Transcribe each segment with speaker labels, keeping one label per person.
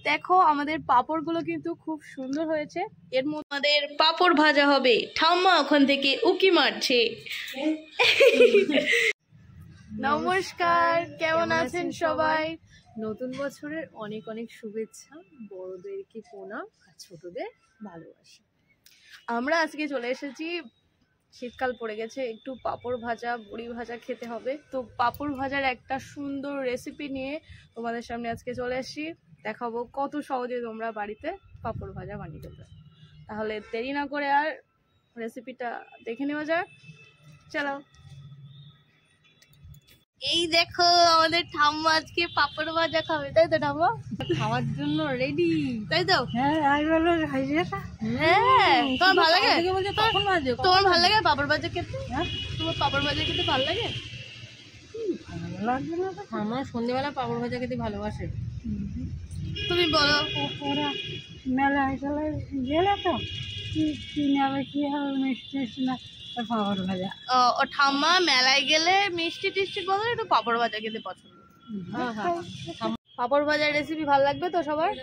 Speaker 1: দেখো আমাদের পাঁপড়গুলো কিন্তু খুব সুন্দর হয়েছে। এর মধ্যে আমাদের পাঁপড় ভাজা হবে। ঠাম্মা ওখান থেকে উকি মারছে। নমস্কার, কেমন আছেন সবাই?
Speaker 2: নতুন বছরের অনেক অনেক শুভেচ্ছা। বড়দেরকে প্রণাম আর ছোটদের ভালোবাসা।
Speaker 1: আমরা আজকে চলে এসেছি, শীতকাল পড়ে গেছে, একটু পাঁপড় ভাজা বড়ি ভাজা খেতে হবে। তো পাঁপড় ভাজার একটা সুন্দর রেসিপি নিয়ে তোমাদের সামনে আজকে চলে এসেছি। দেখাবো কত সহজে তোমরা বাড়িতে পাঁপড় ভাজা বানিয়ে দেবে। তাহলে দেরি না করে আর রেসিপিটা দেখে নেওয়া যাক। চলো। এই দেখো আমাদের ঠাম্মা আজকে পাঁপড় ভাজা খাবে, তাই তো ঠাম্মা?
Speaker 2: খাওয়ার জন্য রেডি,
Speaker 1: তাই তো?
Speaker 2: হ্যাঁ।
Speaker 1: তোমার ভালো লাগে? তোমার ভালো লাগে পাঁপড় ভাজা খেতে? তোমার পাঁপড় ভাজা খেতে ভালো লাগে?
Speaker 2: আমার সন্ধ্যেবেলা পাঁপড় ভাজা খেতে ভালোবাসে।
Speaker 1: তুমি বলো।
Speaker 2: ওরা মেলায় টেলায় গেলে তো কি নেবে, কি হবে, মিষ্টি টিষ্টি না পাঁপড় ভাজা।
Speaker 1: ও ঠাম্মা মেলায় গেলে মিষ্টি টিষ্টি বলে একটু পাঁপড় ভাজা খেতে পছন্দ। পাঁপড় ভাজার রেসিপি ভালো লাগবে তো সবার?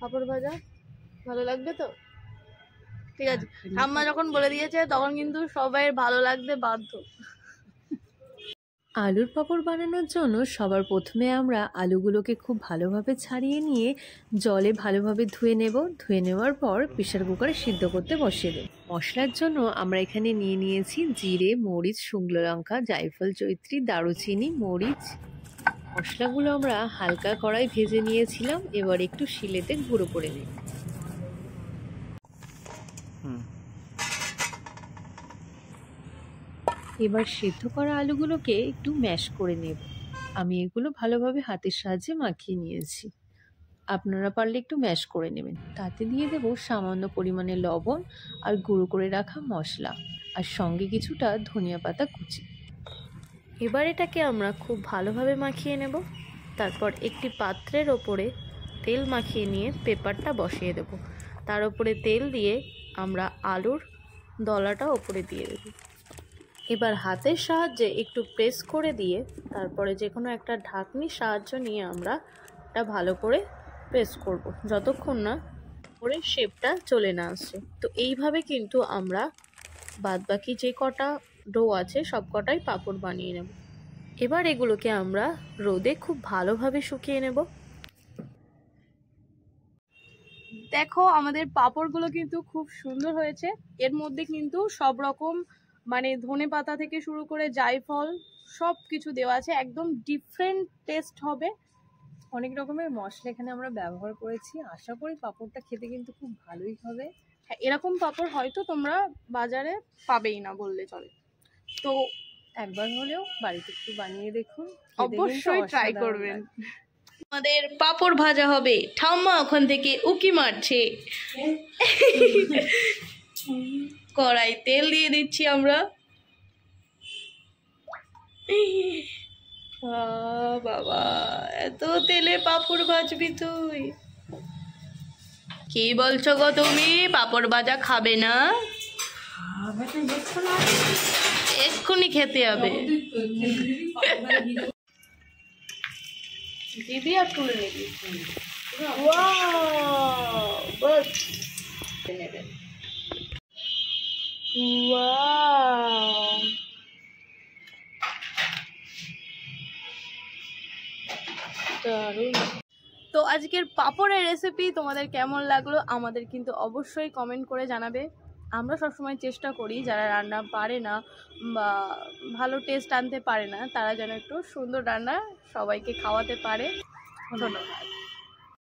Speaker 1: পাঁপড় ভাজা ভালো লাগবে তো? ঠিক আছে, ঠাম্মা যখন বলে দিয়েছে তখন কিন্তু সবাই ভালো লাগতে বাধ্য।
Speaker 2: আলুর পাঁপড় বানানোর জন্য সবার প্রথমে আমরা আলুগুলোকে খুব ভালোভাবে ছাড়িয়ে নিয়ে জলে ভালোভাবে ধুয়ে নেব। ধুয়ে নেওয়ার পর প্রেসার কুকারে সিদ্ধ করতে বসিয়ে দেব। মশলার জন্য আমরা এখানে নিয়ে নিয়েছি জিরে, মরিচ, শুকনো লঙ্কা, জায়ফল, জয়িত্রী, দারুচিনি, মরিচ। মশলাগুলো আমরা হালকা কড়াই ভেজে নিয়েছিলাম, এবার একটু শিলেতে গুঁড়ো করে নেব। এবার সিদ্ধ করা আলুগুলোকে একটু ম্যাশ করে নেব। আমি এগুলো ভালোভাবে হাতের সাহায্যে মাখিয়ে নিয়েছি, আপনারা পারলে একটু ম্যাশ করে নেবেন। তাতে দিয়ে দেব সামান্য পরিমাণে লবণ আর গুঁড়ো করে রাখা মশলা, আর সঙ্গে কিছুটা ধনিয়া পাতা কুচি।
Speaker 1: এবার এটাকে আমরা খুব ভালোভাবে মাখিয়ে নেব। তারপর একটি পাত্রের ওপরে তেল মাখিয়ে নিয়ে পেপারটা বসিয়ে দেব। তার উপরে তেল দিয়ে আমরা আলুর দলাটা ওপরে দিয়ে দেব। এবার হাতের সাহায্যে একটু প্রেস করে দিয়ে তারপরে যে কোনো একটা ঢাকনির সাহায্য নিয়ে আমরা এটা ভালো করে প্রেস করব, যতক্ষণ না করে শেপটা চলে না আসছে। তো এইভাবে কিন্তু আমরা বাদবাকি যে কটা ডো আছে সব কটাই পাঁপড় বানিয়ে নেব। এবার এগুলোকে আমরা রোদে খুব ভালোভাবে শুকিয়ে নেব। দেখো আমাদের পাঁপড়গুলো কিন্তু খুব সুন্দর হয়েছে। এর মধ্যে কিন্তু সব রকম মানে ধনে পাতা থেকে শুরু করে জায়ফল সব কিছু দেওয়া আছে, একদম ডিফারেন্ট টেস্ট হবে।
Speaker 2: অনেক রকমের মশলা এখানে আমরা ব্যবহার করেছি। আশা করি পাঁপড়টা খেতে কিন্তু খুব ভালোই হবে।
Speaker 1: হ্যাঁ, এরকম পাঁপড় হয়তো তোমরা বাজারে পাবেই না বললে চলে। তো
Speaker 2: একবার হলেও বাড়িতে একটু বানিয়ে দেখুন,
Speaker 1: অবশ্যই ট্রাই করবেন। আমাদের পাঁপড় ভাজা হবে। ঠাম্মা ওখান থেকে উকি মারছে। কড়াই তেল দিয়ে দিচ্ছি আমরা। বাবা, এত তেলে পাঁপড় ভাজবি তুই? কি বলছো গো তুমি? পাঁপড় ভাজা খাবে না? এক্ষুনি খেতে হবে। দিবি আর তুলে নিবি। বস নেবেন। তো আজকের পাঁপড়ের রেসিপি তোমাদের কেমন লাগলো আমাদের কিন্তু অবশ্যই কমেন্ট করে জানাবে। আমরা সবসময় চেষ্টা করি যারা রান্না পারে না বা ভালো টেস্ট আনতে পারে না তারা যেন একটু সুন্দর রান্না সবাইকে খাওয়াতে পারে। ধন্যবাদ।